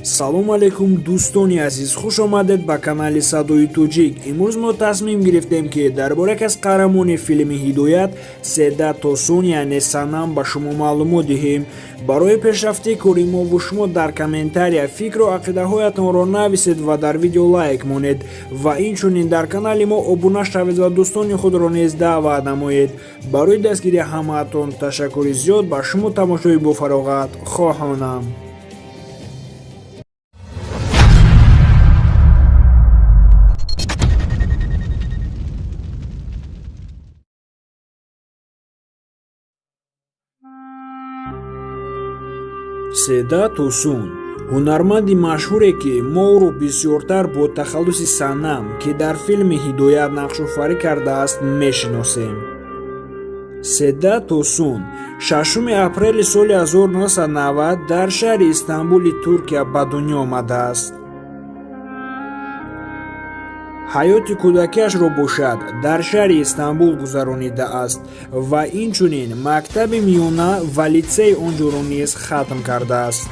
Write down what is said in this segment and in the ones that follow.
салом алейкум дӯстони азиз, хуш омадед ба канали Садои Тоҷик. имрӯз мо тасмим гирифтем ки дар бораи яке аз қаҳрамони филми ҳидоят Седа Тосун яъне Санам ба шумо маълумот диҳем. барои пешрафти кори мову шумо дар комментария фикру ақидаҳоятонро нависед ва дар видео лайк монед ва инчунин дар канали мо обуна шавед ва дӯстони худро низ даъват намоед. барои дастгирии ҳамаатон ташаккури зиёд. ба шумо тамошои бофароғат хоҳонам. Седа Тосун ҳунарманди машҳуре ки мо ӯро бисёртар бо тахаллуси Санам ки дар филми ҳидоят нақшофарӣ кардааст мешиносем. Седа Тосун 6 апрели соли 1990 дар шаҳри Истанбули Туркия ба дунё омадааст. ҳаёти кӯдакиашро бошад дар шаҳри Истанбул гузаронидааст ва инчунин мактаби миёна ва литсеи онҷоро низ хатм кардааст.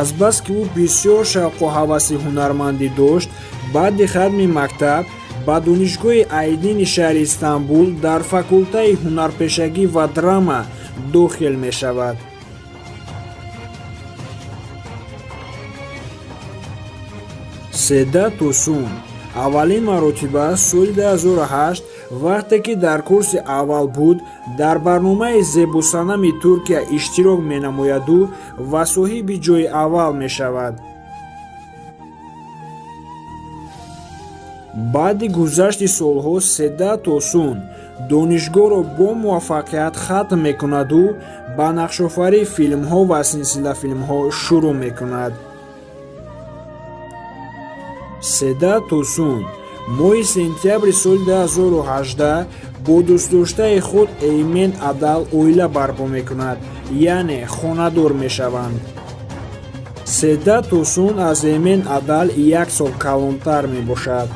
азбаски ӯ бисёр шавқу ҳаваси ҳунармандӣ дошт, баъди хатми мактаб ба донишгоҳи Айдини шаҳри Истанбул дар факултаи ҳунарпешагӣ ва драма дохил мешавад. Седа Тосун аввалин маротиба соли 2008 вақте ки дар курси аввал буд, дар барномаи Зебусанами Туркия иштирок менамояду ва соҳиби ҷойи аввал мешавад. баъди гузашти солҳо Седа Тосун донишгоҳро бо муваффақият хатм мекунаду ба нақшофарии филмҳо ва силсилафилмҳо шурӯъ мекунад. Седа Тосун моҳи сентябри соли 2018 бо дӯстдоштаи худ Эймен Адал оила барпо мекунад, яъне хонадор мешаванд. Седа Тосун аз Эймен Адал 1 сол калонтар мебошад.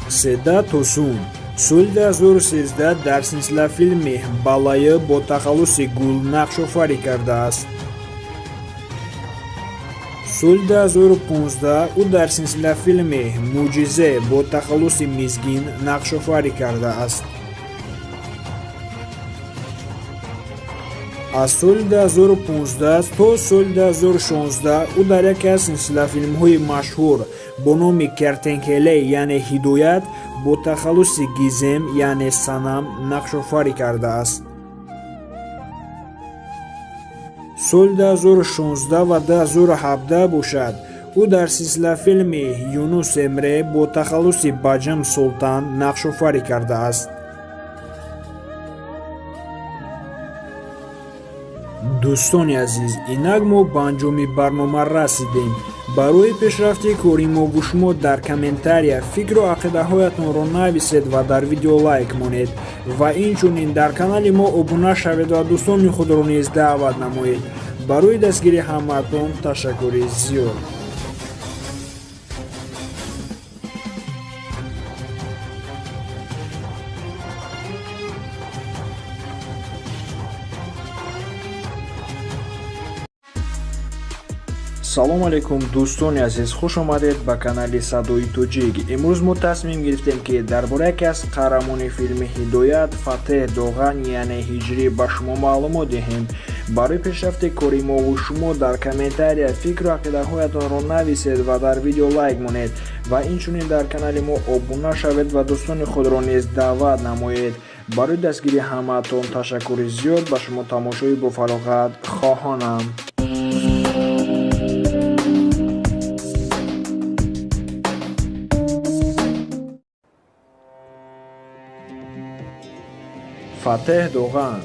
Седа Тосун соли 2013 дар силсилафилми Балайы бо тахаллуси Гул нақшофарӣ кардааст. соли 2015 ӯ дар силсилафилми Муъҷизе бо тахаллуси Мизгин нақшофарӣ кардааст. аз соли 2015 то соли 2016 ӯ дар яке аз силсилафилмҳои машҳур бо номи Кертенкеле яъне Ҳидоят бо тахаллуси Гизем яъне Санам нақшофарӣ кардааст. соли 2016 ва 2017 бошад ӯ дар силсилафилми Юнус Эмре бо тахаллуси Баҷам Султан нақшофарӣ кардааст. дӯстони азиз, инак мо ба анҷоми барнома расидем. барои пешрафти кори мову шумо дар комментария фикру ақидаҳоятонро нависед ва дар видео лайк монед ва инчунин дар канали мо обуна шавед ва дӯстони худро низ даъват намоед. барои дастгирии ҳамаатон ташаккури зиёд. салом алейкум дӯстони азиз, хуш омадед ба канали Садои Тоҷик. имрӯз мо тасмим гирифтем ки дар бораи яке аз қаҳрамони филми Ҳидоят Фатеҳ Доған яъне Ҳиҷрӣ ба шумо маълумот диҳем. барои пешрафти кори мову шумо дар комментария фикру ақидаҳоятонро нависед ва дар видео лайк монед ва инчунин дар канали мо обуна шавед ва дӯстони худро низ даъват намоед. барои дастгирии ҳамаатон ташаккури зиёд. ба шумо тамошои бофароғат хоҳонам. Фатеҳ Доған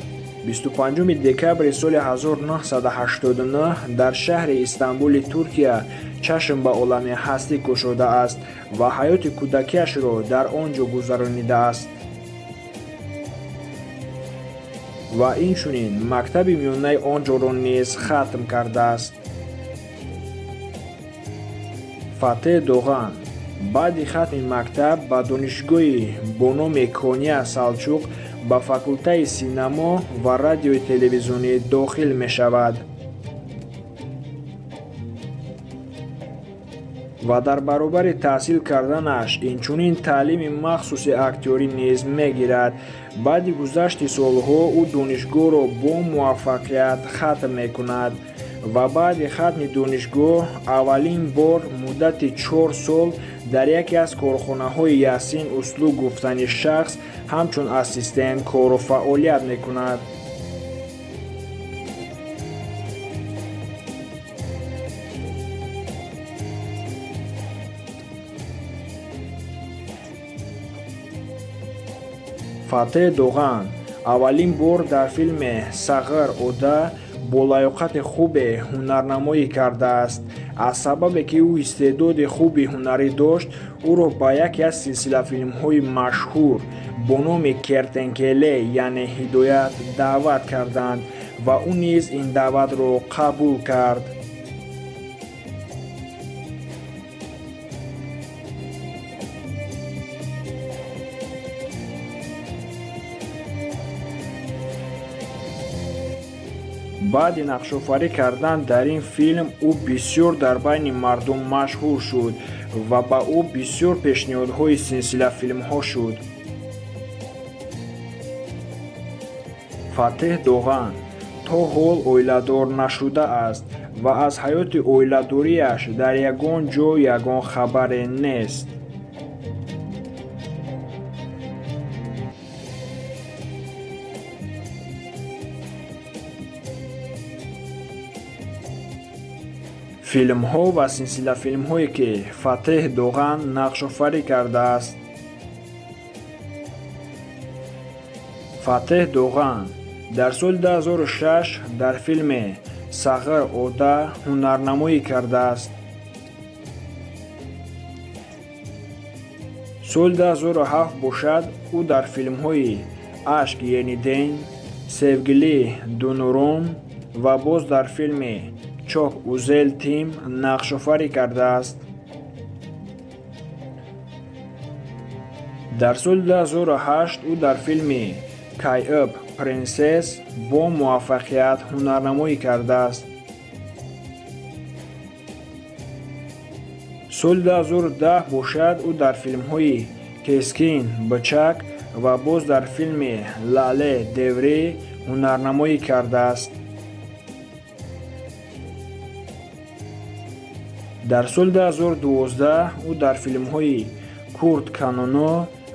25 декабри соли 1989 дар шаҳри Истанбули Туркия чашм ба олами ҳастӣ кушодааст ва ҳаёти кӯдакиашро дар он ҷо гузаронидааст ва инчунин мактаби миёнаи он ҷоро низ хатм кардааст. Фатеҳ Доған баъди хатми мактаб ба донишгоҳи бо номи Кония Салчуқ ба факултаи синамо ва радиои телевизионӣ дохил мешавад ва дар баробари таҳсил карданаш инчунин таълими махсуси актёрӣ низ мегирад. Баъди гузашти солҳо ӯ донишгоҳро бо муваффақият хатм мекунад ва баъди хатми донишгоҳ аввалин бор муддати 4 сол дар яке аз корхонаҳои Ясин услуг гуфтани шахс ҳамчун ассистент кору фаъолият мекунад. Фатеҳ Доған аввалин бор дар филми Сағир Ода бо лаёқати хубе ҳунарнамоӣ кардааст. Аз сабабе ки ӯ истеъдоди хуби ҳунарӣ дошт, ӯро ба яке аз силсилафилмҳои машҳур бо номи Кертенкеле яъне ҳидоят даъват карданд ва ӯ низ ин даъватро қабул кард. баъди нақшофарӣ кардан дар ин филм ӯ бисёр дар байни мардум машҳур шуд ва ба ӯ бисёр пешниҳодҳои силсилафилмҳо шуд. Фатеҳ Доған то ҳол оиладор нашудааст ва аз ҳаёти оиладориаш дар ягон ҷо ягон хабаре нест. филмҳо ва силсилафилмҳое ки Фатеҳ Доған нақшофарӣ кардааст. Фатеҳ Доған дар соли 2006 дар филми Сағир Ода ҳунарнамоӣ кардааст. соли 2007 бошад ӯ дар филмҳои Ашк Ениден, Севгилӣ Дунурун ва боз дар филми Чок Узел Тим нақшофарӣ кардааст. дар соли 2008 ӯ дар филми Кайъб Принсес бо муваффақият ҳунарнамоӣ кардааст. соли 2010 бошад ӯ дар филмҳои Кескин Бичак ва боз дар филми Лале Деврӣ ҳунарнамоӣ кардааст. дар соли 2012 ӯ дар филмҳои Курт Кануно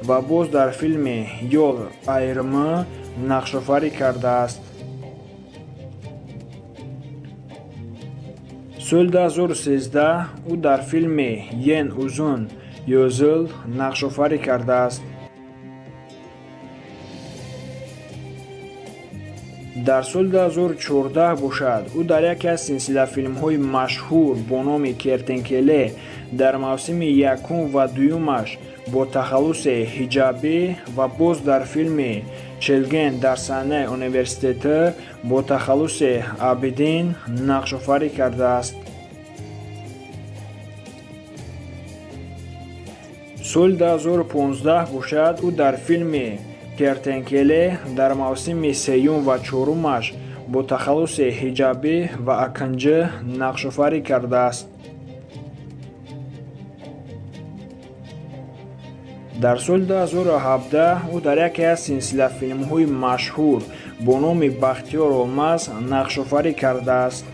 ва боз дар филми Ёл Айрмӣ нақшофарӣ кардааст. соли 2013 ӯ дар филми Ен Узун Ёзил нақшофарӣ кардааст. дар соли 2014 бошад ӯ дар яке аз силсилафилмҳои машҳур бо номи Кертенкеле дар мавсими якум ва дуюмаш бо тахаллуси ҳиҷабӣ ва боз дар филми Челген дар саҳнаи университетӣ бо тахаллуси Абидин нақшофарӣ кардааст. соли 2015 бошад ӯ дар филми Кертенкеле дар мавсими сеюм ва чорумаш бо тахаллуси ҳиҷабӣ ва акинҷӣ нақшофарӣ кардааст. дар соли 2017 ӯ дар яке аз силсилафилмҳои машҳур бо номи Бахтиёр Олмаз нақшофарӣ кардааст.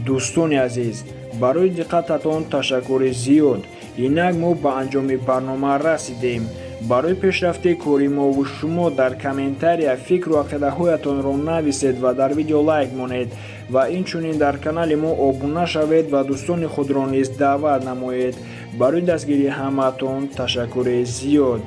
дӯстони азиз, барои диққататон ташаккури зиёд. Инак мо ба анҷоми барнома расидем. барои пешрафти кори мову шумо дар комментария фикру ақидаҳоятонро нависед ва дар видео лайк монед ва инчунин дар канали мо обуна шавед ва дӯстони худро низ даъват намоед. барои дастгирии ҳамаатон ташаккури зиёд.